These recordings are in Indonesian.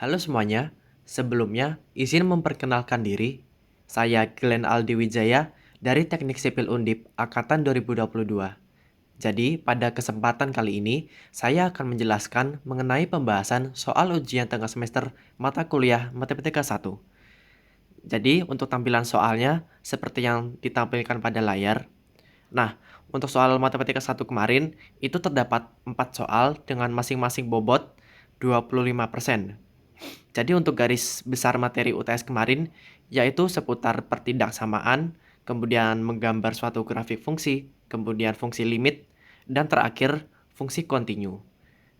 Halo semuanya, sebelumnya izin memperkenalkan diri. Saya Glenn Aldi Wijaya dari Teknik Sipil Undip Angkatan 2022. Jadi, pada kesempatan kali ini, saya akan menjelaskan mengenai pembahasan soal ujian tengah semester mata kuliah Matematika 1. Jadi, untuk tampilan soalnya seperti yang ditampilkan pada layar. Nah, untuk soal Matematika 1 kemarin, itu terdapat 4 soal dengan masing-masing bobot 25%. Jadi untuk garis besar materi UTS kemarin, yaitu seputar pertindaksamaan, kemudian menggambar suatu grafik fungsi, kemudian fungsi limit, dan terakhir fungsi kontinu.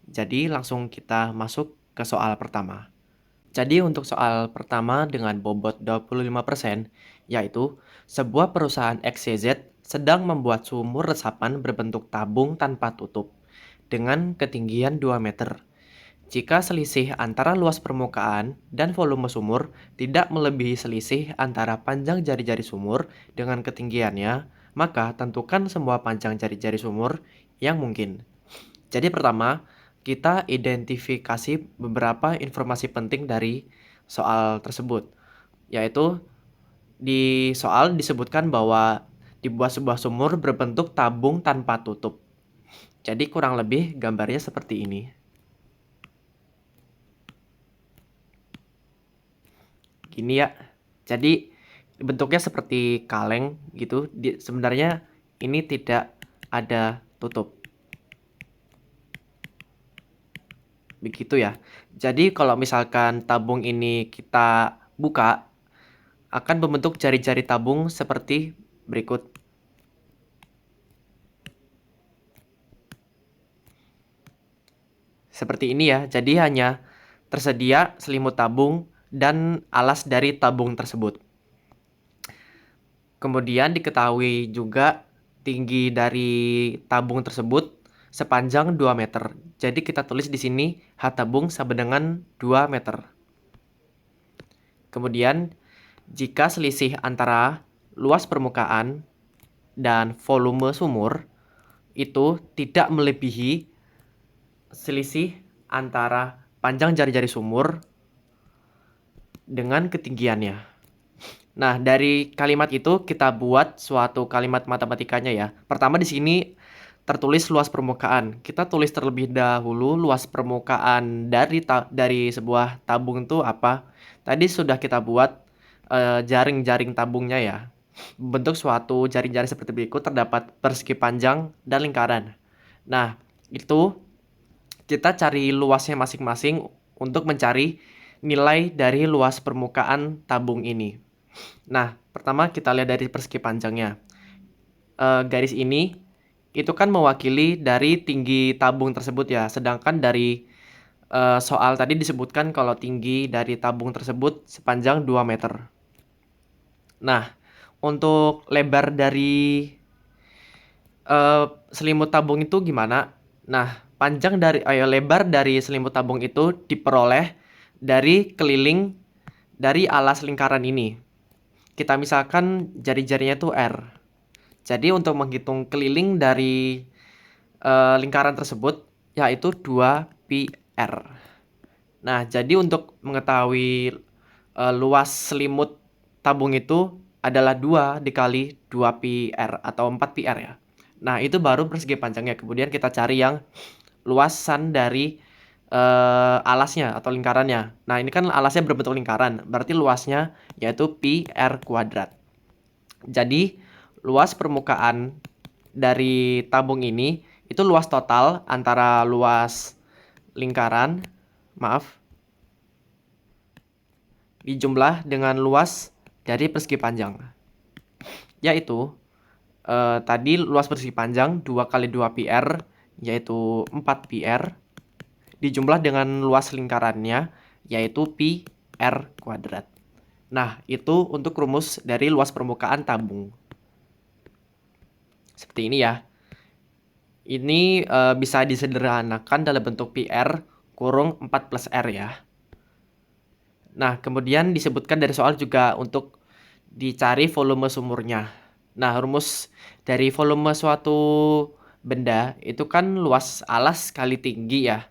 Jadi langsung kita masuk ke soal pertama. Jadi untuk soal pertama dengan bobot 25%, yaitu sebuah perusahaan XYZ sedang membuat sumur resapan berbentuk tabung tanpa tutup dengan ketinggian 2 meter. Jika selisih antara luas permukaan dan volume sumur tidak melebihi selisih antara panjang jari-jari sumur dengan ketinggiannya, maka tentukan semua panjang jari-jari sumur yang mungkin. Jadi pertama, kita identifikasi beberapa informasi penting dari soal tersebut, yaitu di soal disebutkan bahwa dibuat sebuah sumur berbentuk tabung tanpa tutup. Jadi kurang lebih gambarnya seperti ini. Gini ya. Jadi bentuknya seperti kaleng gitu. Sebenarnya ini tidak ada tutup. Begitu ya. Jadi kalau misalkan tabung ini kita buka, akan membentuk jari-jari tabung seperti berikut. Seperti ini ya. Jadi hanya tersedia selimut tabung dan alas dari tabung tersebut. Kemudian diketahui juga tinggi dari tabung tersebut sepanjang 2 meter. Jadi kita tulis di sini H tabung sama dengan 2 meter. Kemudian jika selisih antara luas permukaan dan volume sumur itu tidak melebihi selisih antara panjang jari-jari sumur dengan ketinggiannya. Nah, dari kalimat itu kita buat suatu kalimat matematikanya ya. Pertama di sini tertulis luas permukaan. Kita tulis terlebih dahulu luas permukaan dari sebuah tabung itu apa. Tadi sudah kita buat jaring-jaring tabungnya ya. Bentuk suatu jaring-jaring seperti berikut, terdapat persegi panjang dan lingkaran. Nah, itu kita cari luasnya masing-masing untuk mencari nilai dari luas permukaan tabung ini. Nah, pertama kita lihat dari persegi panjangnya. Garis ini itu kan mewakili dari tinggi tabung tersebut ya. Sedangkan dari soal tadi disebutkan kalau tinggi dari tabung tersebut sepanjang 2 meter. Nah, untuk lebar dari selimut tabung itu gimana? Nah, lebar dari selimut tabung itu diperoleh dari keliling dari alas lingkaran ini. Kita misalkan jari-jarinya itu R. Jadi untuk menghitung keliling dari lingkaran tersebut yaitu 2 pi R. Nah, jadi untuk mengetahui luas selimut tabung itu adalah 2 dikali 2 pi R atau 4 pi R ya. Nah, itu baru persegi panjangnya. Kemudian kita cari yang luasan dari alasnya atau lingkarannya. Nah, ini kan alasnya berbentuk lingkaran, berarti luasnya yaitu pi R kuadrat. Jadi, luas permukaan dari tabung ini itu luas total antara luas lingkaran, dijumlah dengan luas dari persegi panjang. Yaitu, tadi luas persegi panjang 2 kali 2 pi R, yaitu 4 pi R, dijumlah dengan luas lingkarannya, yaitu pi R kuadrat. Nah, itu untuk rumus dari luas permukaan tabung. Seperti ini ya. Ini bisa disederhanakan dalam bentuk pi R kurung 4 plus R ya. Nah, kemudian disebutkan dari soal juga untuk dicari volume sumurnya. Nah, rumus dari volume suatu benda itu kan luas alas kali tinggi ya.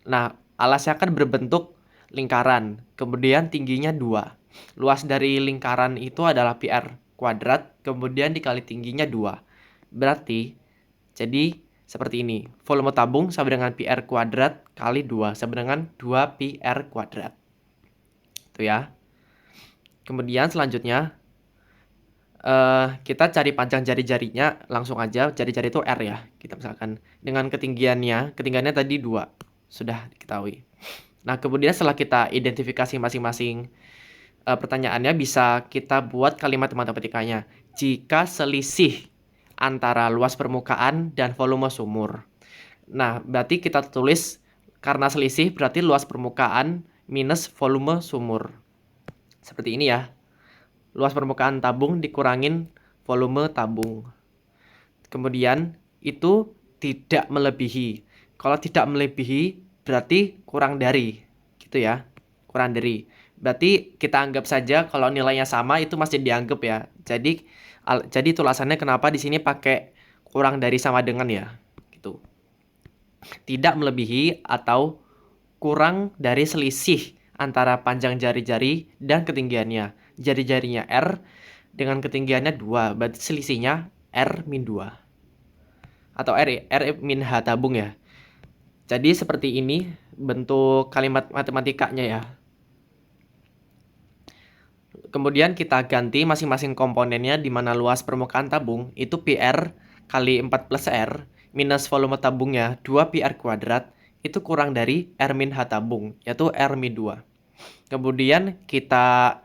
Nah, alasnya kan berbentuk lingkaran, kemudian tingginya 2. Luas dari lingkaran itu adalah pi r kuadrat, kemudian dikali tingginya 2. Berarti, jadi seperti ini. Volume tabung sama dengan pi r kuadrat kali 2, sama dengan 2 pi r kuadrat. Itu ya. Kemudian selanjutnya, kita cari panjang jari-jarinya langsung aja. Jari-jari itu R ya. Kita misalkan dengan ketinggiannya tadi 2. Sudah diketahui. Nah, kemudian setelah kita identifikasi masing-masing pertanyaannya, bisa kita buat kalimat matematikanya. Jika selisih antara luas permukaan dan volume sumur. Nah, berarti kita tulis karena selisih berarti luas permukaan minus volume sumur. Seperti ini ya. Luas permukaan tabung dikurangin volume tabung. Kemudian itu tidak melebihi. Kalau tidak melebihi berarti kurang dari. Gitu ya. Kurang dari. Berarti kita anggap saja kalau nilainya sama itu masih dianggap ya. Jadi itu alasannya kenapa di sini pakai kurang dari sama dengan ya. Gitu. Tidak melebihi atau kurang dari selisih antara panjang jari-jari dan ketinggiannya. Jari-jarinya R dengan ketinggiannya 2, berarti selisihnya R-2. Atau R-H tabung ya. Jadi seperti ini bentuk kalimat matematikanya ya. Kemudian kita ganti masing-masing komponennya, di mana luas permukaan tabung itu pi r kali 4 plus R minus volume tabungnya 2 pi r kuadrat itu kurang dari R-H tabung, yaitu R-2. Kemudian kita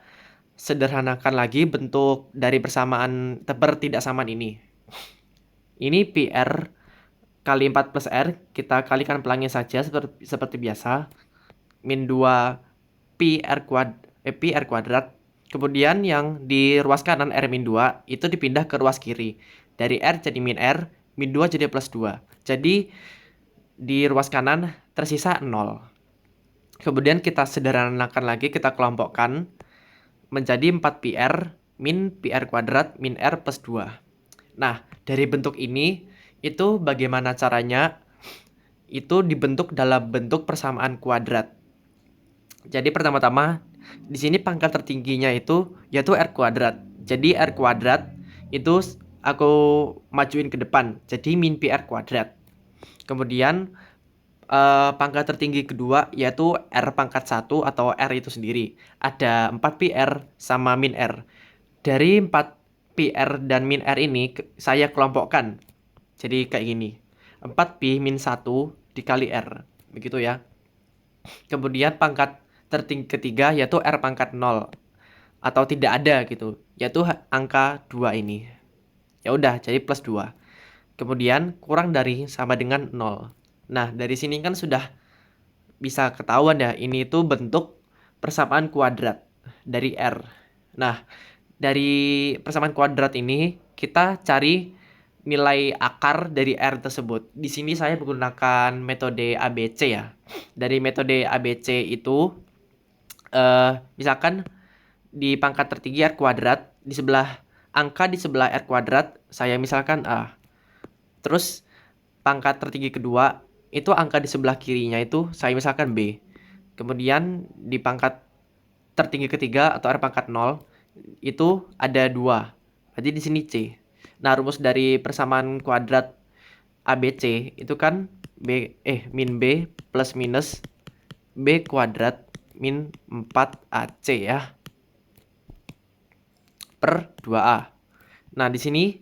sederhanakan lagi bentuk dari persamaan pertidaksamaan ini. Ini pi r kali 4 plus R, kita kalikan pelangnya saja seperti biasa. Min 2 pi r kuadrat. Kemudian yang di ruas kanan R-2 itu dipindah ke ruas kiri. Dari R jadi min R, min 2 jadi plus 2. Jadi di ruas kanan tersisa 0. Kemudian kita sederhanakan lagi, kita kelompokkan menjadi 4 pi r min pi r kuadrat min R plus 2. Nah, dari bentuk ini, itu bagaimana caranya? Itu dibentuk dalam bentuk persamaan kuadrat. Jadi pertama-tama, di sini pangkat tertingginya itu yaitu R kuadrat. Jadi R kuadrat itu aku majuin ke depan, jadi min pi r kuadrat. Kemudian pangkat tertinggi kedua yaitu R pangkat 1 atau R itu sendiri. Ada 4 pi r sama min R. Dari 4 pi r dan min R ini saya kelompokkan. Jadi kayak gini. 4 pi min 1 dikali R. Begitu ya. Kemudian pangkat tertinggi ketiga yaitu R pangkat 0 atau tidak ada gitu. Yaitu angka 2 ini. Ya udah, jadi plus 2. Kemudian kurang dari sama dengan 0. Nah, dari sini kan sudah bisa ketahuan ya, ini itu bentuk persamaan kuadrat dari R. Nah, dari persamaan kuadrat ini kita cari nilai akar dari R tersebut. Di sini saya menggunakan metode ABC ya. Dari metode ABC itu misalkan di pangkat tertinggi R kuadrat, di sebelah angka di sebelah R kuadrat saya misalkan A. Terus pangkat tertinggi kedua itu angka di sebelah kirinya itu saya misalkan B. Kemudian di pangkat tertinggi ketiga atau R pangkat 0 itu ada 2. Berarti di sini C. Nah, rumus dari persamaan kuadrat ABC itu kan min B plus minus B kuadrat min 4AC ya. Per 2A. Nah, di sini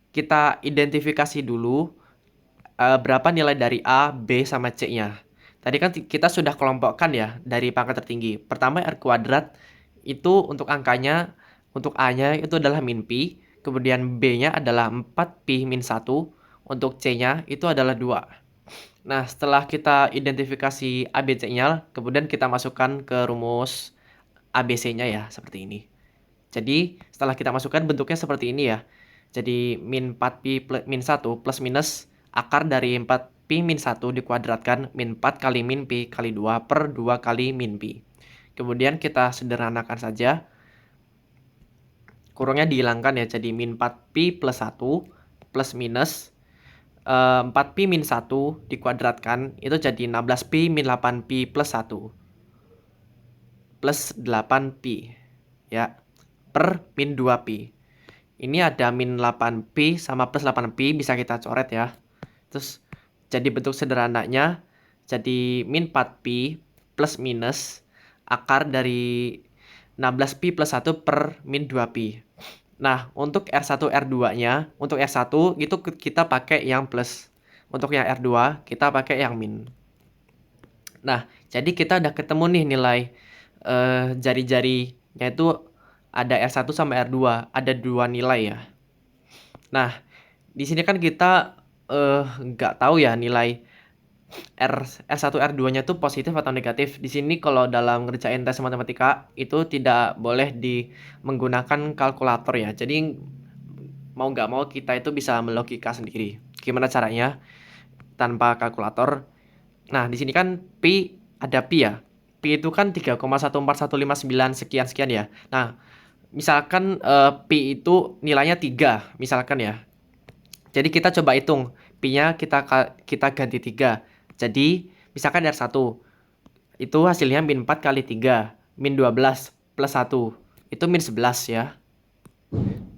kita identifikasi dulu berapa nilai dari A, B, sama C-nya. Tadi kan kita sudah kelompokkan ya dari pangkat tertinggi. Pertama R kuadrat itu untuk angkanya, untuk A-nya itu adalah min pi, kemudian B-nya adalah 4 pi min 1, untuk C-nya itu adalah 2. Nah, setelah kita identifikasi A, B, C-nya, kemudian kita masukkan ke rumus ABC-nya ya, seperti ini. Jadi, setelah kita masukkan bentuknya seperti ini ya. Jadi, min 4pi min 1 plus minus akar dari 4pi min 1 dikuadratkan min 4 kali min pi kali 2 per 2 kali min pi. Kemudian kita sederhanakan saja. Kurangnya dihilangkan ya, jadi min 4pi plus 1 plus minus 4pi min 1 dikuadratkan itu jadi 16pi min 8pi plus 1. plus 8pi ya, per min 2pi. Ini ada min 8pi sama plus 8pi, bisa kita coret ya. Terus jadi bentuk sederhananya jadi min 4pi plus minus akar dari 16pi plus 1 per min 2pi. Nah, untuk R1 R2-nya, untuk R1 itu kita pakai yang plus. Untuk yang R2 kita pakai yang min. Nah, jadi kita udah ketemu nih nilai jari-jarinya itu ada R1 sama R2, ada dua nilai ya. Nah, di sini kan kita nggak tahu ya nilai R1 R2-nya tuh positif atau negatif. Di sini kalau dalam ngerjain tes matematika itu tidak boleh menggunakan kalkulator ya. Jadi mau nggak mau kita itu bisa melogika sendiri. Gimana caranya tanpa kalkulator? Nah, di sini kan pi ada pi ya. Pi itu kan 3,14159 sekian-sekian ya. Nah, misalkan pi itu nilainya 3 misalkan ya. Jadi kita coba hitung pi-nya kita ganti 3. Jadi misalkan R1 itu hasilnya min 4 kali 3, min 12 plus 1. Itu min 11 ya.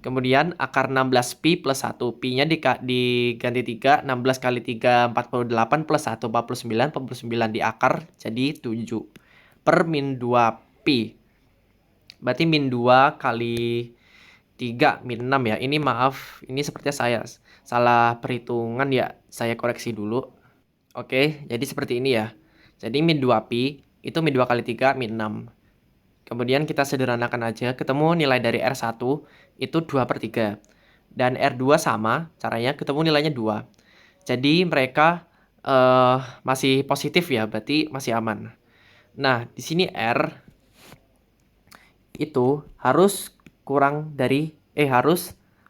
Kemudian akar 16pi plus 1. Pi-nya diganti 3, 16 kali 3, 48 plus 1, 49, 49 di akar jadi 7. Per min 2pi. Berarti min 2 kali 3, min 6 ya. Ini maaf, ini sepertinya saya salah perhitungan ya. Saya koreksi dulu. Oke, jadi seperti ini ya. Jadi min 2pi itu min 2 kali 3, min 6. Kemudian kita sederhanakan aja, ketemu nilai dari R1 itu 2/3. Dan R2 sama, caranya ketemu nilainya 2. Jadi mereka masih positif ya, berarti masih aman. Nah, di sini R itu harus harus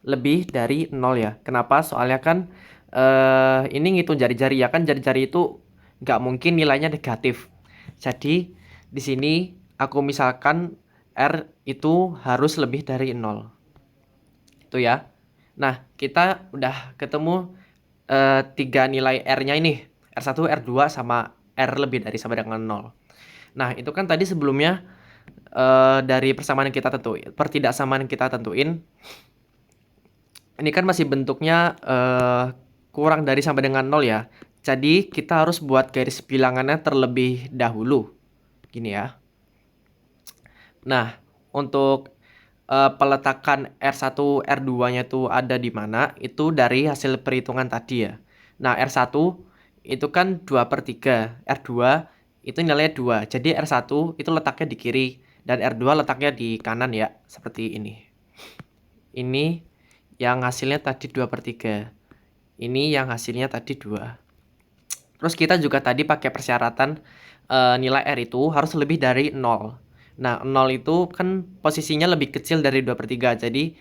lebih dari 0 ya. Kenapa? Soalnya kan ini ngitung jari-jari ya kan, jari-jari itu nggak mungkin nilainya negatif. Jadi di sini aku misalkan R itu harus lebih dari 0. Itu ya. Nah, kita udah ketemu 3 nilai R-nya ini. R1, R2 sama R lebih dari sama dengan 0. Nah, itu kan tadi sebelumnya dari persamaan yang kita tentuin, pertidaksamaan yang kita tentuin. Ini kan masih bentuknya kurang dari sama dengan 0 ya. Jadi kita harus buat garis bilangannya terlebih dahulu. Gini ya. Nah, untuk peletakan R1, R2-nya itu ada di mana? Itu dari hasil perhitungan tadi ya. Nah, R1 itu kan 2/3. R2 itu nilainya 2. Jadi R1 itu letaknya di kiri dan R2 letaknya di kanan ya. Seperti ini. Ini yang hasilnya tadi 2/3. Ini yang hasilnya tadi 2. Terus kita juga tadi pakai persyaratan nilai R itu harus lebih dari 0. Nah, 0 itu kan posisinya lebih kecil dari 2/3. Jadi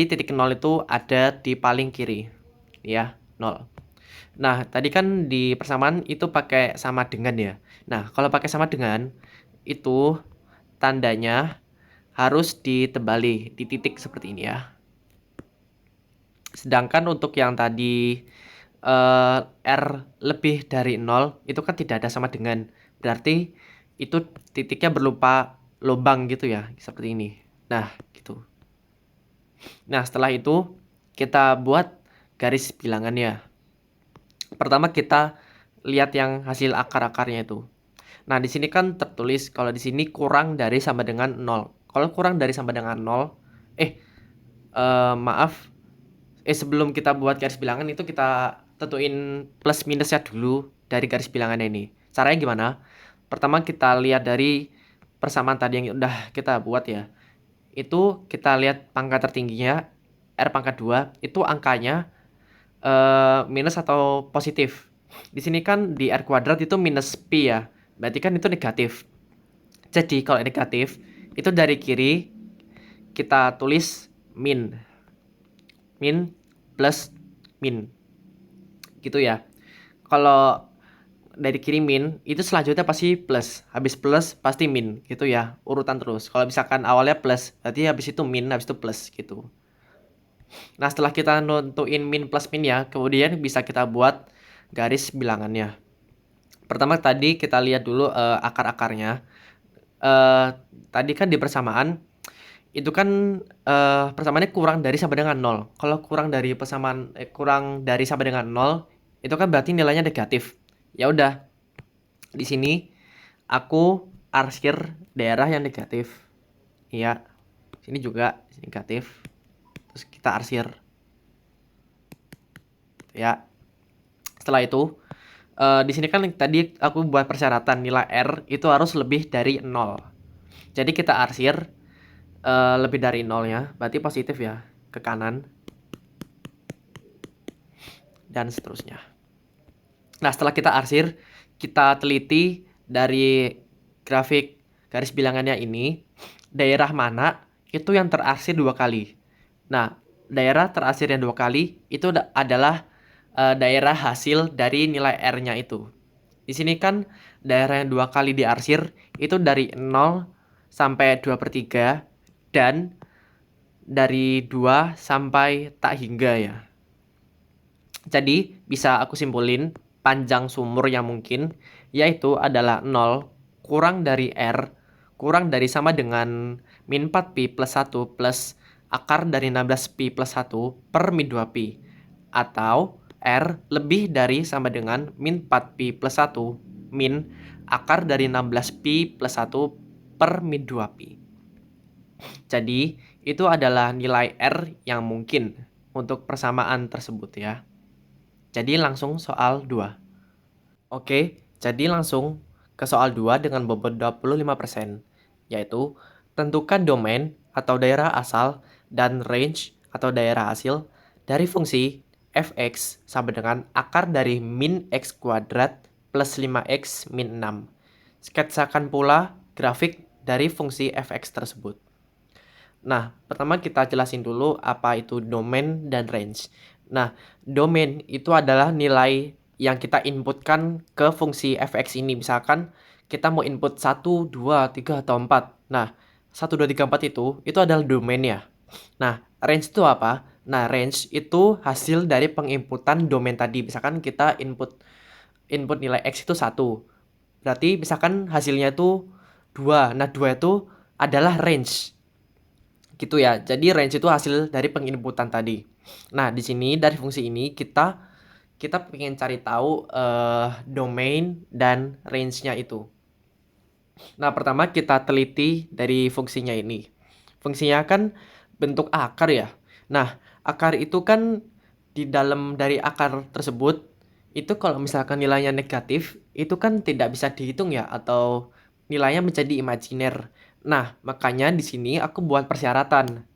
titik 0 itu ada di paling kiri. Ya, 0. Nah, tadi kan di persamaan itu pakai sama dengan ya. Nah, kalau pakai sama dengan itu tandanya harus ditebali di titik seperti ini ya. Sedangkan untuk yang tadi R lebih dari 0 itu kan tidak ada sama dengan. Berarti itu titiknya berupa lubang gitu ya, seperti ini. Nah, gitu. Nah, setelah itu kita buat garis bilangannya. Pertama kita lihat yang hasil akar-akarnya itu. Nah, di sini kan tertulis kalau di sini kurang dari sama dengan 0. Kalau kurang dari sama dengan 0, sebelum kita buat garis bilangan itu kita tentuin plus minusnya dulu dari garis bilangan ini. Caranya gimana? Pertama kita lihat dari persamaan tadi yang udah kita buat ya. Itu kita lihat pangkat tertingginya R pangkat 2 itu angkanya minus atau positif. Di sini kan di R kuadrat itu minus pi ya. Berarti kan itu negatif. Jadi kalau negatif itu dari kiri kita tulis min plus min gitu ya. Kalau dari kiri min itu selanjutnya pasti plus, habis plus pasti min gitu ya, urutan terus. Kalau misalkan awalnya plus berarti habis itu min, habis itu plus gitu. Nah, setelah kita nentuin min plus min ya, kemudian bisa kita buat garis bilangannya. Pertama tadi kita lihat dulu akar-akarnya. eh, tadi kan di persamaan itu kan persamaannya kurang dari sama dengan 0. Kalau kurang dari sama dengan 0 itu kan berarti nilainya negatif. Ya udah, di sini aku arsir daerah yang negatif. Iya, sini juga negatif. Terus kita arsir. Ya. Setelah itu di sini kan tadi aku buat persyaratan nilai R itu harus lebih dari 0. Jadi kita arsir lebih dari 0-nya, berarti positif ya, ke kanan. Dan seterusnya. Nah, setelah kita arsir, kita teliti dari grafik garis bilangannya ini, daerah mana itu yang terarsir 2 kali. Nah, daerah terarsir yang 2 kali itu adalah daerah hasil dari nilai R-nya itu. Di sini kan daerah yang 2 kali diarsir itu dari 0 sampai 2/3 dan dari 2 sampai tak hingga ya. Jadi bisa aku simpulin panjang sumur yang mungkin yaitu adalah 0 kurang dari R kurang dari sama dengan min 4pi plus 1 plus akar dari 16pi plus 1 per min 2pi. Atau R lebih dari sama dengan min 4pi plus 1 min akar dari 16pi plus 1 per min 2pi. Jadi itu adalah nilai R yang mungkin untuk persamaan tersebut ya. Jadi langsung soal 2. Oke, jadi langsung ke soal 2 dengan bobot 25%, yaitu tentukan domain atau daerah asal dan range atau daerah hasil dari fungsi fx sama dengan akar dari min x kuadrat plus 5x min 6. Sketsakan pula grafik dari fungsi fx tersebut. Nah, pertama kita jelasin dulu apa itu domain dan range. Nah, domain itu adalah nilai yang kita inputkan ke fungsi fx ini. Misalkan kita mau input 1, 2, 3, atau 4. Nah, 1, 2, 3, 4 itu adalah domainnya. Nah, range itu apa? Nah, range itu hasil dari penginputan domain tadi. Misalkan kita input nilai x itu 1. Berarti misalkan hasilnya itu 2. Nah, 2 itu adalah range. Gitu ya. Jadi range itu hasil dari penginputan tadi. Nah, di sini dari fungsi ini kita pengen cari tahu domain dan range-nya itu. Nah, pertama kita teliti dari fungsinya ini. Fungsinya kan bentuk akar ya. Nah, akar itu kan di dalam dari akar tersebut itu kalau misalkan nilainya negatif, itu kan tidak bisa dihitung ya atau nilainya menjadi imajiner. Nah, makanya di sini aku buat persyaratan.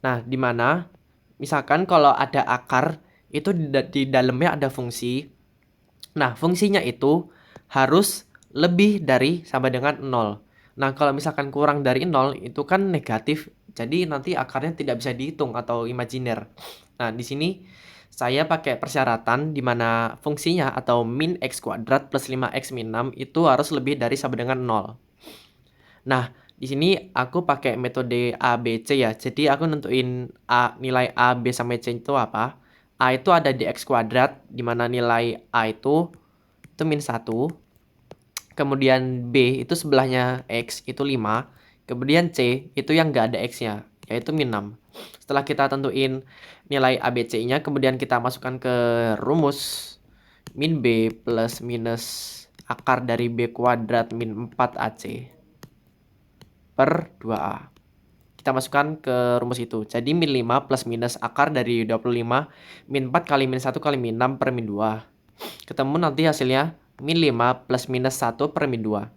Nah, di mana misalkan kalau ada akar itu di dalamnya ada fungsi. Nah, fungsinya itu harus lebih dari sama dengan 0. Nah, kalau misalkan kurang dari 0 itu kan negatif. Jadi nanti akarnya tidak bisa dihitung atau imajiner. Nah, di sini saya pakai persyaratan di mana fungsinya atau min x kuadrat plus 5x min 6 itu harus lebih dari sama dengan 0. Nah, di sini aku pakai metode A, B, C ya. Jadi aku nentuin nilai A, B, sampai C itu apa. A itu ada di x kuadrat, di mana nilai A itu min 1. Kemudian B itu sebelahnya X itu 5. Kemudian C itu yang nggak ada X-nya, yaitu min 6. Setelah kita tentuin nilai A, B, C-nya, kemudian kita masukkan ke rumus min B plus minus akar dari B kuadrat min 4AC per 2A. Kita masukkan ke rumus itu. Jadi min 5 plus minus akar dari 25 min 4 kali min 1 kali min 6 per min 2. Ketemu nanti hasilnya min 5 plus minus 1 per min 2.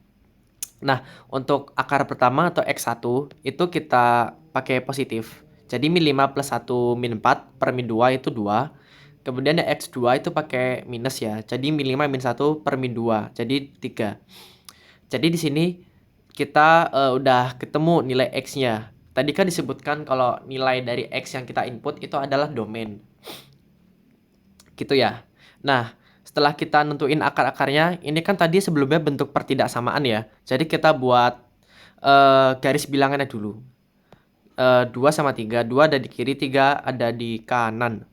Nah, untuk akar pertama atau X1 itu kita pakai positif. Jadi min 5 plus 1 min 4 per min 2 itu 2. Kemudian X2 itu pakai minus ya. Jadi min 5 min 1 per min 2. Jadi 3. Jadi di sini kita udah ketemu nilai X-nya. Tadi kan disebutkan kalau nilai dari X yang kita input itu adalah domain. Gitu ya. Nah, setelah kita nentuin akar-akarnya, ini kan tadi sebelumnya bentuk pertidaksamaan ya. Jadi kita buat garis bilangannya dulu. 2 sama 3, 2 ada di kiri, 3 ada di kanan.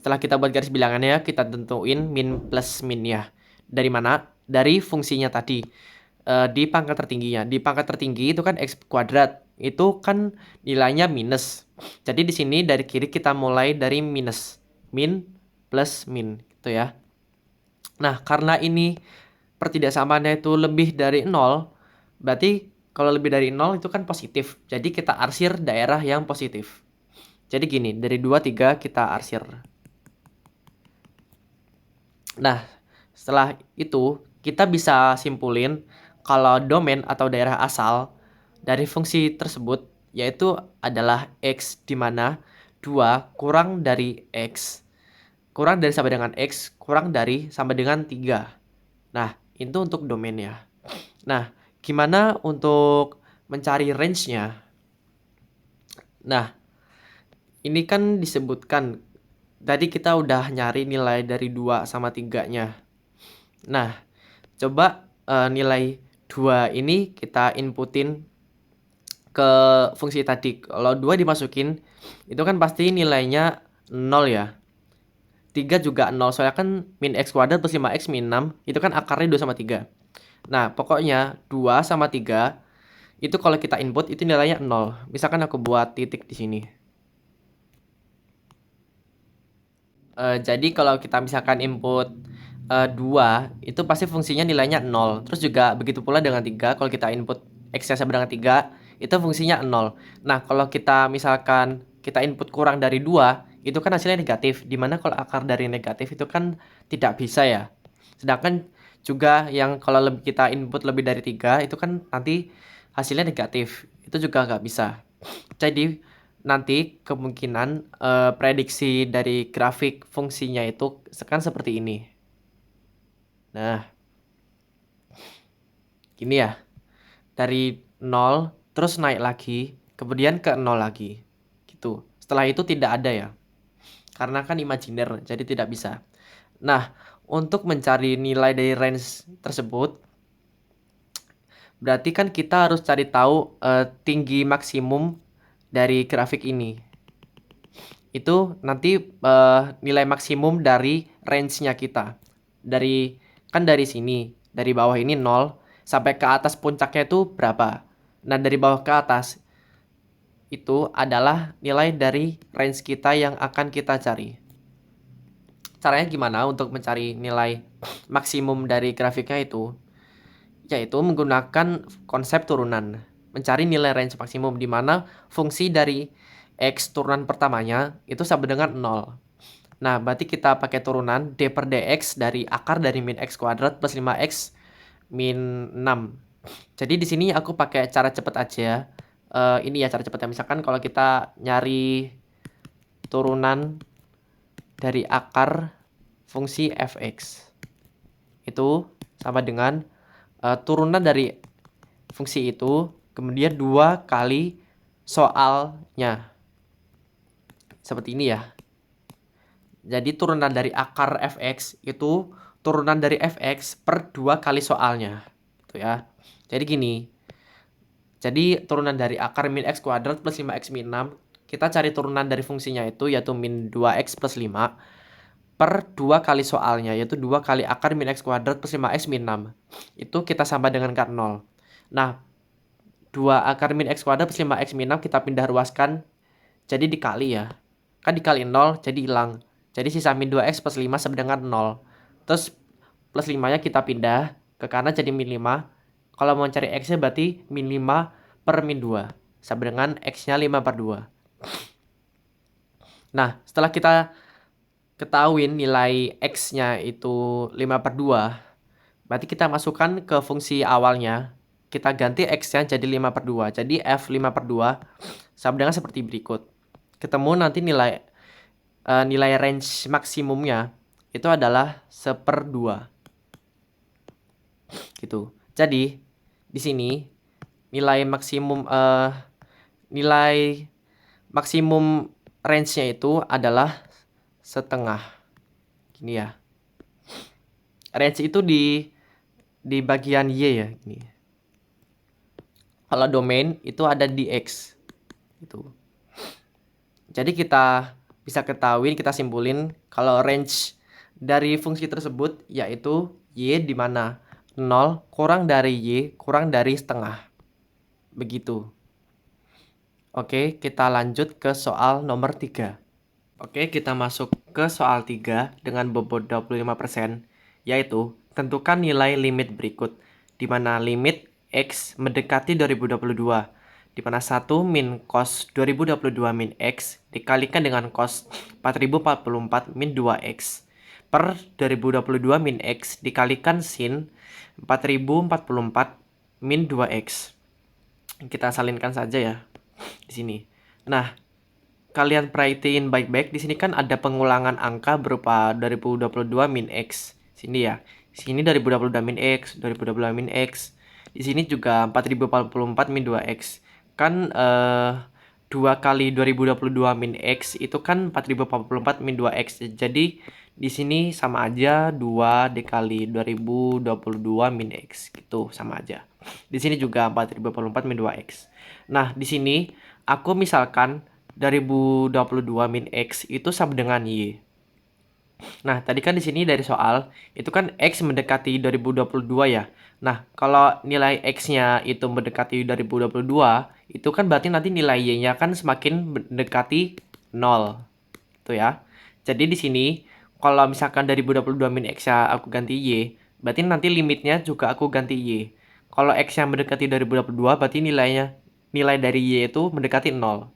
Setelah kita buat garis bilangannya, kita tentuin min plus min ya. Dari mana? Dari fungsinya tadi. di pangkat tertingginya. Di pangkat tertinggi itu kan X kuadrat. Itu kan nilainya minus. Jadi di sini dari kiri kita mulai dari minus. Min plus min gitu ya. Nah, karena ini pertidaksamaannya itu lebih dari 0, berarti kalau lebih dari 0 itu kan positif. Jadi kita arsir daerah yang positif. Jadi gini, dari 2, 3 kita arsir. Nah, setelah itu kita bisa simpulin kalau domain atau daerah asal dari fungsi tersebut yaitu adalah X, di mana 2 kurang dari X kurang dari sama dengan X kurang dari sama dengan 3. Nah, itu untuk domainnya. Nah, gimana untuk mencari range-nya? Nah, ini kan disebutkan tadi kita udah nyari nilai dari 2 sama 3-nya. Nah, coba nilai 2 ini kita inputin ke fungsi tadi. Kalau 2 dimasukin, itu kan pasti nilainya 0 ya. 3 juga 0, soalnya kan min X kuadrat plus 5X min 6, itu kan akarnya 2 sama 3. Nah, pokoknya 2 sama 3 itu kalau kita input itu nilainya 0. Misalkan aku buat titik di sini. Jadi kalau kita misalkan input 2, itu pasti fungsinya nilainya 0. Terus juga begitu pula dengan 3, kalau kita input X-nya sama dengan 3, itu fungsinya 0. Nah, kalau kita misalkan kita input kurang dari 2, itu kan hasilnya negatif. Dimana kalau akar dari negatif itu kan tidak bisa ya. Sedangkan juga yang kalau kita input lebih dari 3, itu kan nanti hasilnya negatif. Itu juga nggak bisa. Jadi nanti kemungkinan prediksi dari grafik fungsinya itu kan seperti ini. Nah, gini ya. Dari 0 terus naik lagi, kemudian ke 0 lagi. Gitu. Setelah itu tidak ada ya. Karena kan imajiner, jadi tidak bisa. Nah, untuk mencari nilai dari range tersebut, berarti kan kita harus cari tahu tinggi maksimum dari grafik ini. Itu nanti nilai maksimum dari range-nya kita. Dari sini, dari bawah ini 0 sampai ke atas puncaknya itu berapa. Nah, dari bawah ke atas itu adalah nilai dari range kita yang akan kita cari. Caranya gimana untuk mencari nilai maksimum dari grafiknya itu? Yaitu menggunakan konsep turunan. Mencari nilai range maksimum di mana fungsi dari X turunan pertamanya itu sama dengan 0. Nah, berarti kita pakai turunan D per DX dari akar dari min X kuadrat plus 5X min 6. Jadi di sini aku pakai cara cepet aja. Ini ya cara cepetnya. Misalkan kalau kita nyari turunan dari akar fungsi fx. Itu sama dengan turunan dari fungsi itu, kemudian 2 kali soalnya. Seperti ini ya. Jadi turunan dari akar fx itu turunan dari fx per 2 kali soalnya. Gitu ya. Jadi gini. Jadi turunan dari akar min x kuadrat plus 5x min 6. Kita cari turunan dari fungsinya itu yaitu min 2x plus 5 per 2 kali soalnya, yaitu 2 kali akar min x kuadrat plus 5x min 6. Itu kita sama dengan akar 0. Nah, 2 akar min x kuadrat plus 5x min 6 kita pindah ruaskan jadi dikali ya. Kan dikali 0 jadi hilang. Jadi sisa min 2x plus 5 sama dengan 0. Terus plus 5-nya kita pindah ke kanan jadi min 5. Kalau mau cari x-nya berarti min 5 per min 2. Sama dengan x-nya 5 per 2. Nah, setelah kita ketahuin nilai x-nya itu 5 per 2, berarti kita masukkan ke fungsi awalnya. Kita ganti x-nya jadi 5 per 2. Jadi f 5 per 2 sama dengan seperti berikut. Ketemu nanti nilai range maksimumnya itu adalah 1/2. Gitu. Jadi di sini nilai maksimum range-nya itu adalah setengah. Gini ya. Range itu di bagian Y ya, gini. Kalau domain itu ada di X. Gitu. Jadi kita bisa ketahui, kita simpulin kalau range dari fungsi tersebut yaitu Y di mana 0 kurang dari Y kurang dari setengah. Begitu. Oke, kita lanjut ke soal nomor 3. Oke, kita masuk ke soal 3 dengan bobot 25%, yaitu tentukan nilai limit berikut, di mana limit X mendekati 2022, di mana 1 min cos 2022 min X dikalikan dengan cos 4044 min 2X per 2022 min X dikalikan sin 4044 min 2X. Kita salinkan saja ya di sini. Nah, kalian perhatiin baik-baik, di sini kan ada pengulangan angka berupa 2022 min X. Sini ya. Sini 2022 min X, 2022 min X. Di sini juga 4044 min 2X. Kan 2 kali 2022 min X itu kan 4044 min 2X. Jadi di sini sama aja 2 dikali 2022 min X gitu, sama aja. Di sini juga 4044 min 2X. Nah, di sini aku misalkan 2022 min X itu sama dengan Y. Nah, tadi kan di sini dari soal itu kan X mendekati 2022 ya. Nah, kalau nilai X-nya itu mendekati 2022, itu kan berarti nanti nilai Y-nya kan semakin mendekati 0. Itu ya. Jadi di sini kalau misalkan 2022 min X-nya aku ganti Y, berarti nanti limitnya juga aku ganti Y. Kalau X-nya mendekati 2022, berarti nilai dari Y itu mendekati 0.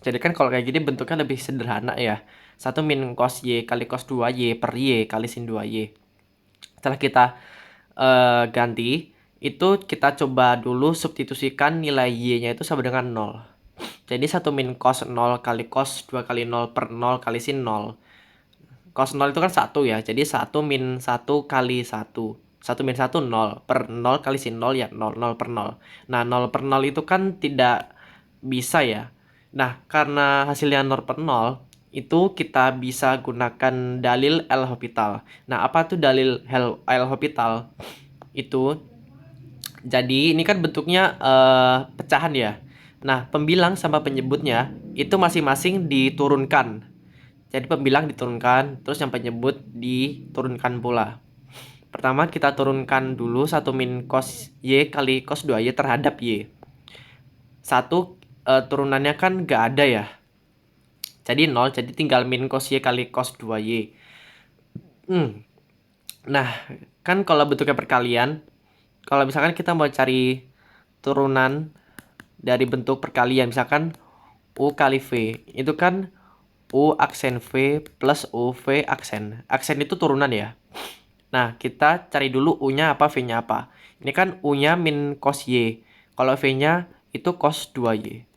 Jadi kan kalau kayak gini bentuknya lebih sederhana ya. 1 min cos Y kali cos 2Y per Y kali sin 2Y. Setelah kita ganti, itu kita coba dulu substitusikan nilai Y-nya itu sama dengan 0. Jadi 1 min cos 0 kali cos 2 kali 0 per 0 kali sin 0. Cos 0 itu kan 1 ya. Jadi 1 min 1 kali 1. 1 min 1 0 per 0 kali sin 0 ya 0, 0 per 0. Nah, 0 per 0 itu kan tidak bisa ya. Nah, karena hasilnya 0 per 0, itu kita bisa gunakan dalil L'Hopital. Nah, apa tuh dalil L'Hopital? Itu, jadi ini kan bentuknya pecahan ya. Nah, pembilang sama penyebutnya itu masing-masing diturunkan. Jadi pembilang diturunkan, terus yang penyebut diturunkan pula. Pertama kita turunkan dulu 1 min cos Y kali cos 2Y terhadap Y. 1 turunannya kan gak ada ya. Jadi 0, jadi tinggal min cos Y kali cos 2Y. Nah, kan kalau bentuknya perkalian, kalau misalkan kita mau cari turunan dari bentuk perkalian, misalkan U kali V, itu kan U aksen V plus UV aksen. Aksen itu turunan ya. Nah, kita cari dulu U-nya apa, V-nya apa. Ini kan U-nya min cos Y. Kalau V-nya itu cos 2Y.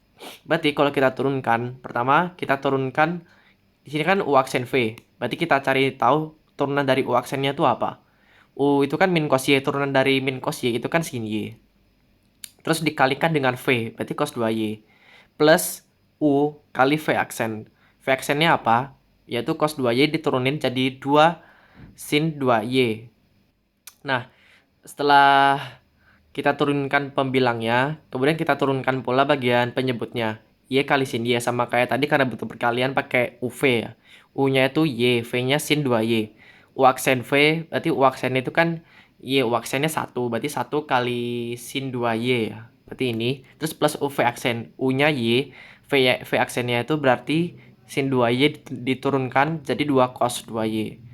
Berarti kalau kita turunkan, pertama kita turunkan di sini kan U aksen V. Berarti kita cari tahu turunan dari U aksennya itu apa. U itu kan min cos Y, turunan dari min cos Y itu kan sin Y. Terus dikalikan dengan V, berarti cos 2Y. Plus U kali V aksen. V aksennya apa? Yaitu cos 2Y diturunin jadi 2 sin 2Y. Nah, setelah kita turunkan pembilangnya, kemudian kita turunkan pula bagian penyebutnya. Y kali sin Y, sama kayak tadi karena bentuk perkalian pakai UV ya. U-nya itu Y, V-nya sin 2Y. U aksen V, berarti U aksennya itu kan Y, U aksennya 1, berarti 1 kali sin 2Y ya. Berarti ini, terus plus UV aksen. U-nya Y, V aksennya itu berarti sin 2Y diturunkan jadi 2 cos 2Y.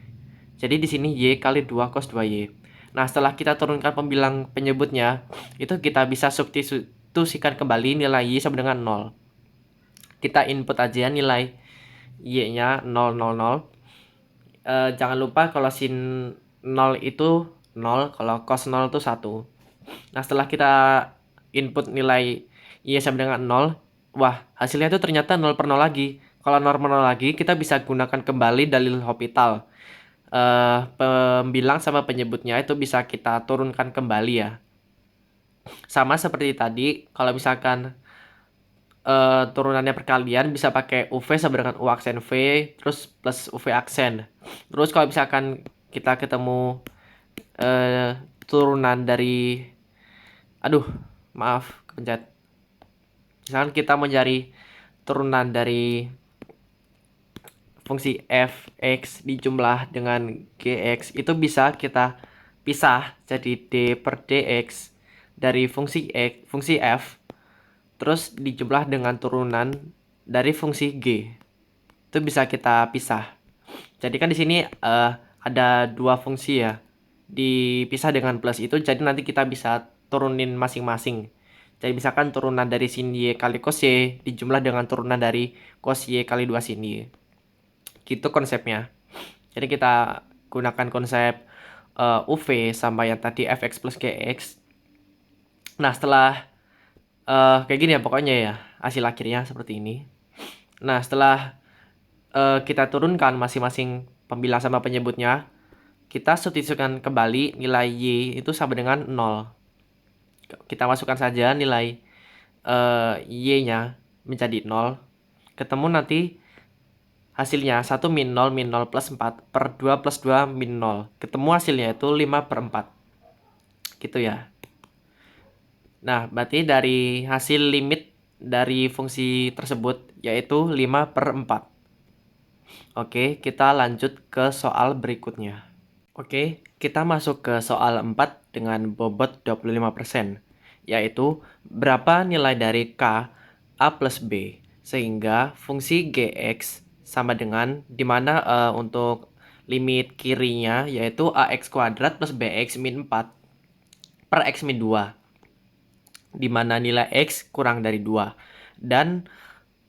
Jadi di sini Y kali 2 cos 2Y. Nah, setelah kita turunkan pembilang penyebutnya, itu kita bisa substitusikan kembali nilai Y sama dengan 0. Kita input aja nilai Y-nya 0, 0, 0. Jangan lupa kalau sin 0 itu 0, kalau cos 0 itu 1. Nah, setelah kita input nilai Y sama dengan 0, wah, hasilnya itu ternyata 0 per 0 lagi. Kalau 0 per 0 lagi, kita bisa gunakan kembali dalil L'Hopital. Pembilang sama penyebutnya itu bisa kita turunkan kembali ya. Sama seperti tadi, kalau misalkan turunannya perkalian bisa pakai UV sama dengan U aksen V terus plus UV aksen. Terus kalau misalkan kita ketemu turunan dari maaf kepencet. Misalkan kita mencari turunan dari fungsi f(x) dijumlah dengan gx, itu bisa kita pisah jadi D per dx dari fungsi f, terus dijumlah dengan turunan dari fungsi g. Itu bisa kita pisah. Jadi kan di sini ada dua fungsi ya. Dipisah dengan plus itu, jadi nanti kita bisa turunin masing-masing. Jadi misalkan turunan dari sin y kali cos y dijumlah dengan turunan dari cos y kali 2 sin y. Gitu konsepnya. Jadi kita gunakan konsep UV sama yang tadi fx plus gx. Nah, setelah kayak gini ya pokoknya ya, hasil akhirnya seperti ini. Nah, setelah kita turunkan masing-masing pembilang sama penyebutnya, kita substitusikan kembali nilai y itu sama dengan 0. Kita masukkan saja nilai y-nya menjadi 0. Ketemu nanti hasilnya 1 min 0 min 0 plus 4 per 2 plus 2 min 0. Ketemu hasilnya itu 5 per 4. Gitu ya. Nah, berarti dari hasil limit dari fungsi tersebut yaitu 5 per 4. Oke, kita lanjut ke soal berikutnya. Oke, kita masuk ke soal 4 dengan bobot 25%, yaitu berapa nilai dari K A plus B, sehingga fungsi Gx sama dengan dimana untuk limit kirinya yaitu AX kuadrat plus BX min 4 per X min 2, dimana nilai X kurang dari 2, dan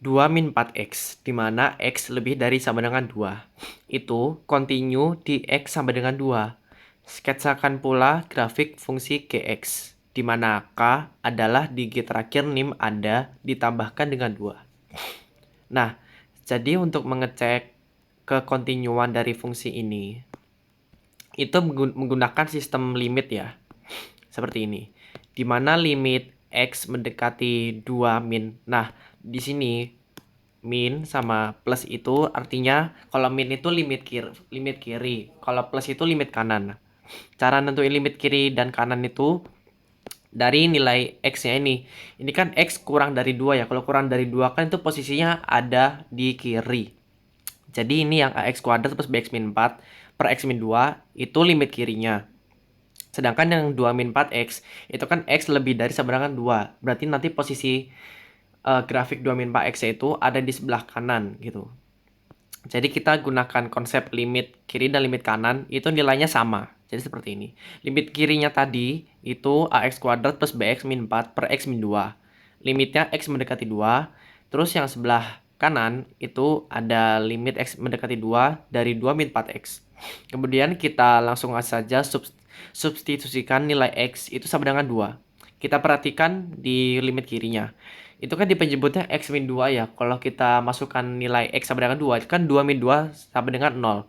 2 min 4x, di mana x lebih dari sama dengan 2. Itu continue di x sama dengan 2. Sketsakan pula grafik fungsi gx, di mana k adalah digit terakhir nim Anda ditambahkan dengan 2. Nah, jadi untuk mengecek kekontinuan dari fungsi ini, itu menggunakan sistem limit ya. Seperti ini. Di mana limit x mendekati 2 min. Nah, di sini min sama plus itu artinya kalau min itu limit kiri, kalau plus itu limit kanan. Cara nentuin limit kiri dan kanan itu dari nilai x-nya ini. Ini kan x kurang dari 2 ya. Kalau kurang dari 2 kan itu posisinya ada di kiri. Jadi ini yang ax kuadrat plus bx min 4 per x min 2 itu limit kirinya. Sedangkan yang 2 min 4x itu kan x lebih dari sama dengan 2. Berarti nanti posisi grafik 2 min 4x itu ada di sebelah kanan gitu. Jadi kita gunakan konsep limit kiri dan limit kanan itu nilainya sama. Jadi seperti ini. Limit kirinya tadi itu ax kuadrat plus bx min 4 per x min 2. Limitnya x mendekati 2. Terus yang sebelah kanan itu ada limit x mendekati 2 dari 2 min 4x. Kemudian kita langsung saja substitusikan nilai x itu sama dengan 2. Kita perhatikan di limit kirinya. Itu kan di penyebutnya x min 2 ya. Kalau kita masukkan nilai x sama dengan 2, itu kan 2 min 2 sama dengan 0.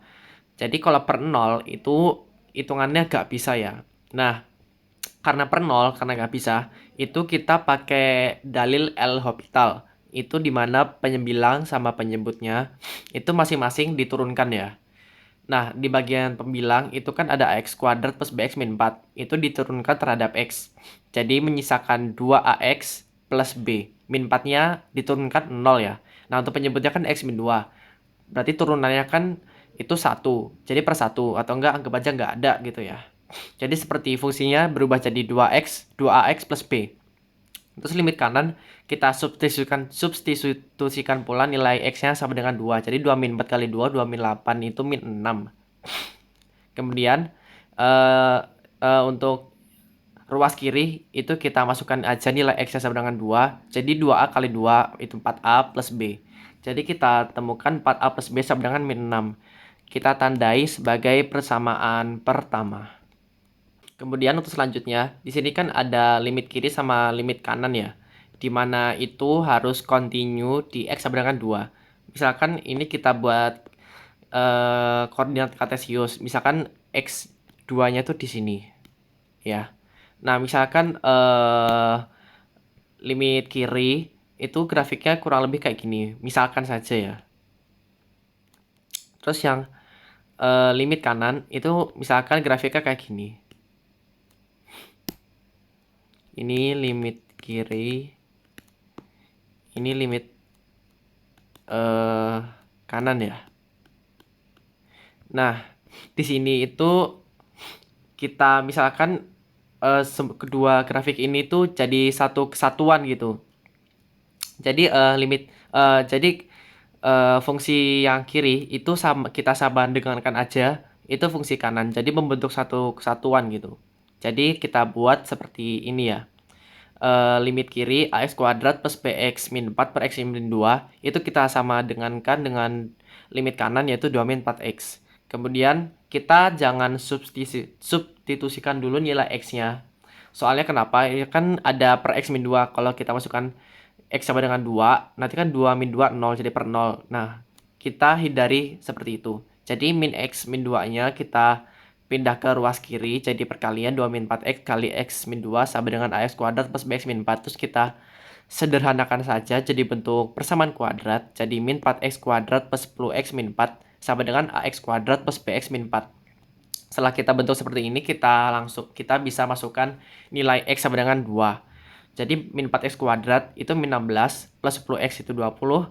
Jadi kalau per 0 itu hitungannya gak bisa ya. Nah, karena per 0, karena gak bisa, itu kita pakai dalil L'Hopital. Itu dimana penyembilang sama penyebutnya itu masing-masing diturunkan ya. Nah, di bagian pembilang itu kan ada ax kuadrat plus bx min 4. Itu diturunkan terhadap x. Jadi menyisakan 2ax plus b. Min 4-nya diturunkan 0 ya. Nah, untuk penyebutnya kan x min 2. Berarti turunannya kan itu 1. Jadi per 1. Atau enggak, anggap aja enggak ada gitu ya. Jadi seperti fungsinya berubah jadi 2ax plus b. Terus limit kanan kita substitusikan pula nilai x-nya sama dengan 2. Jadi 2 min 4 kali 2, 2 min 8 itu min 6. Kemudian untuk ruas kiri itu kita masukkan aja nilai x-nya sama dengan 2. Jadi 2a kali 2 itu 4a plus b. Jadi kita temukan 4a plus b sama dengan min 6. Kita tandai sebagai persamaan pertama. Kemudian untuk selanjutnya, di sini kan ada limit kiri sama limit kanan ya. Dimana itu harus continue di x sama dengan 2. Misalkan ini kita buat koordinat kartesius. Misalkan x 2-nya itu di sini. Ya. Nah, misalkan limit kiri itu grafiknya kurang lebih kayak gini. Misalkan saja ya. Terus yang limit kanan itu misalkan grafiknya kayak gini. Ini limit kiri, ini limit kanan ya. Nah, di sini itu kita misalkan kedua grafik ini tuh jadi satu kesatuan gitu. Jadi fungsi yang kiri itu sama kita dengankan aja itu fungsi kanan. Jadi membentuk satu kesatuan gitu. Jadi kita buat seperti ini ya. Limit kiri ax kuadrat plus bx min 4 per x min 2 itu kita sama dengankan dengan limit kanan yaitu 2 min 4x. Kemudian kita jangan substitusikan dulu nilai x-nya. Soalnya kenapa? Ya kan ada per x min 2. Kalau kita masukkan x sama dengan 2, nanti kan 2 min 2 0 jadi per 0. Nah, kita hindari seperti itu. Jadi min x min 2-nya kita pindah ke ruas kiri, jadi perkalian 2 min 4x kali x min 2 sama dengan ax kuadrat plus bx min 4. Terus kita sederhanakan saja jadi bentuk persamaan kuadrat. Jadi min 4x kuadrat plus 10x min 4 sama dengan ax kuadrat plus bx min 4. Setelah kita bentuk seperti ini, kita bisa masukkan nilai x sama dengan 2. Jadi min 4x kuadrat itu min 16 plus 10x itu 20.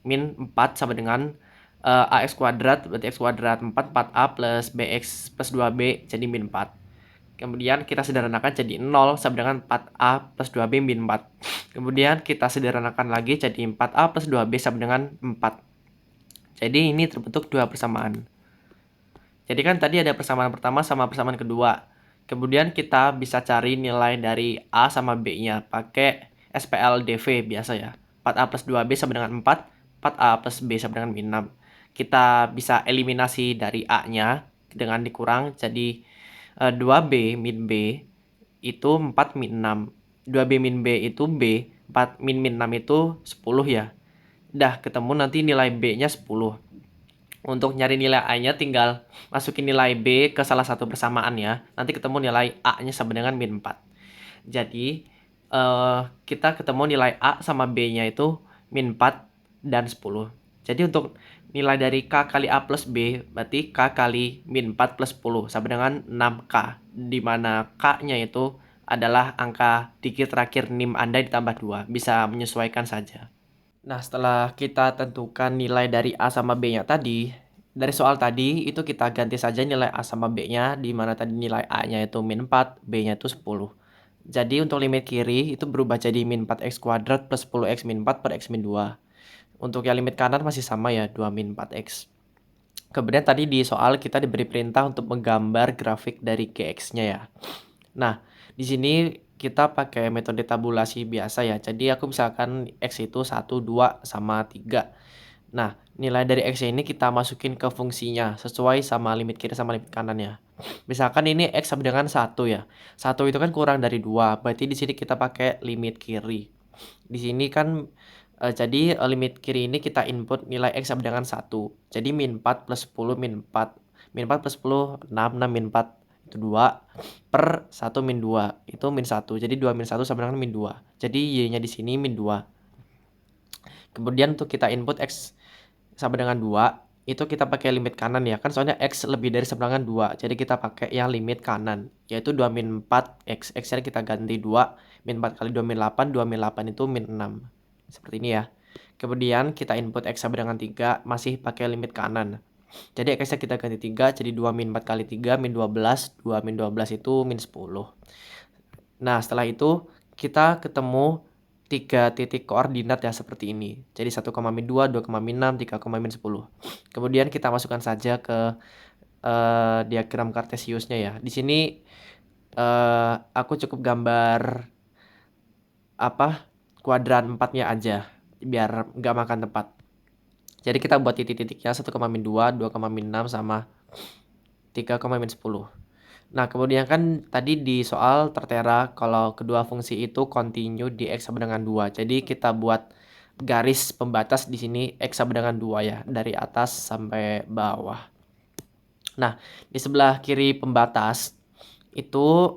Min 4 sama dengan ax kuadrat, berarti x kuadrat 4a plus bx plus 2b jadi min 4. Kemudian kita sederhanakan jadi 0 sama dengan 4a plus 2b min 4. Kemudian kita sederhanakan lagi jadi 4a plus 2b sama dengan 4. Jadi ini terbentuk dua persamaan. Jadi kan tadi ada persamaan pertama sama persamaan kedua. Kemudian kita bisa cari nilai dari A sama B-nya pakai SPLDV biasa ya. 4A plus 2B sama dengan 4, 4A plus B sama dengan min 6. Kita bisa eliminasi dari A-nya dengan dikurang jadi 2B min B itu 4 min 6. 2B min B itu B, 4 min 6 itu 10 ya. Dah ketemu nanti nilai B-nya 10. Untuk nyari nilai A-nya tinggal masukin nilai B ke salah satu persamaan ya. Nanti ketemu nilai A-nya sama dengan min 4. Jadi kita ketemu nilai A sama B-nya itu min 4 dan 10. Jadi untuk nilai dari K kali A plus B berarti K kali min 4 plus 10 sama dengan 6K. Dimana K-nya itu adalah angka digit terakhir NIM Anda ditambah 2. Bisa menyesuaikan saja. Nah, setelah kita tentukan nilai dari A sama B-nya tadi, dari soal tadi itu kita ganti saja nilai A sama B-nya, di mana tadi nilai A-nya itu min 4, B-nya itu 10. Jadi untuk limit kiri itu berubah jadi min 4x kuadrat plus 10x min 4 per x min 2. Untuk yang limit kanan masih sama ya, 2 min 4x. Kemudian tadi di soal kita diberi perintah untuk menggambar grafik dari GX-nya ya. Nah, di sini kita pakai metode tabulasi biasa ya. Jadi aku misalkan X itu 1, 2, sama 3. Nah, nilai dari X ini kita masukin ke fungsinya sesuai sama limit kiri sama limit kanan ya. Misalkan ini X sama dengan 1 ya. 1 itu kan kurang dari 2. Berarti di sini kita pakai limit kiri. Di sini kan jadi limit kiri ini kita input nilai X sama dengan 1. Jadi min 4 plus 10 min 4. Min 4 plus 10, 6, 6 min 4 itu 2 per 1 min 2 itu min 1. Jadi 2 min 1 sama dengan min 2. Jadi Y-nya di sini min 2. Kemudian untuk kita input X sama dengan 2 itu kita pakai limit kanan ya. Kan soalnya X lebih dari sama dengan 2. Jadi kita pakai yang limit kanan yaitu 2 min 4 X. X-nya kita ganti 2. Min 4 kali 2 min 8. 2 min 8 itu min 6. Seperti ini ya. Kemudian kita input X sama dengan 3 masih pakai limit kanan. Jadi X-nya kita ganti 3, jadi 2 min 4 kali 3, min 12. 2 min 12 itu min 10. Nah, setelah itu kita ketemu 3 titik koordinat ya seperti ini. Jadi 1, min 2, 2, min 6, 3, min 10. Kemudian kita masukkan saja ke diagram kartesiusnya ya. Di sini aku cukup gambar kuadran 4-nya aja biar nggak makan tempat. Jadi kita buat titik-titiknya 1, min 2, 2, min 6 sama 3, min 10. Nah, kemudian kan tadi di soal tertera kalau kedua fungsi itu continue di X sama dengan 2. Jadi kita buat garis pembatas di sini X sama dengan 2 ya, dari atas sampai bawah. Nah, di sebelah kiri pembatas itu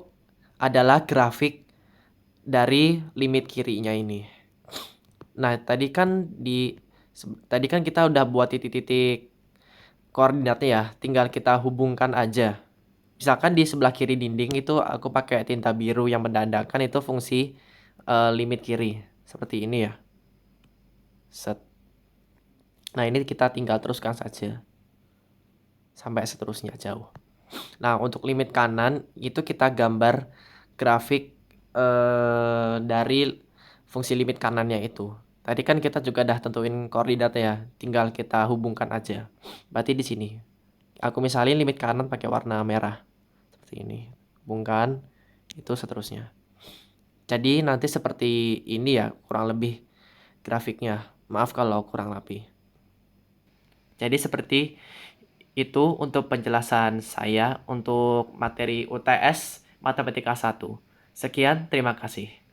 adalah grafik dari limit kirinya ini. Nah, tadi kan kita udah buat titik-titik koordinatnya ya, tinggal kita hubungkan aja. Misalkan di sebelah kiri dinding itu aku pakai tinta biru yang menandakan itu fungsi limit kiri. Seperti ini ya. Set. Nah, ini kita tinggal teruskan saja. Sampai seterusnya jauh. Nah, untuk limit kanan itu kita gambar grafik dari fungsi limit kanannya itu. Tadi kan kita juga udah tentuin koordinatnya ya, tinggal kita hubungkan aja. Berarti di sini. Aku misalin limit kanan pakai warna merah. Seperti ini. Hubungkan, itu seterusnya. Jadi nanti seperti ini ya, kurang lebih grafiknya. Maaf kalau kurang lebih. Jadi seperti itu untuk penjelasan saya untuk materi UTS Matematika 1. Sekian, terima kasih.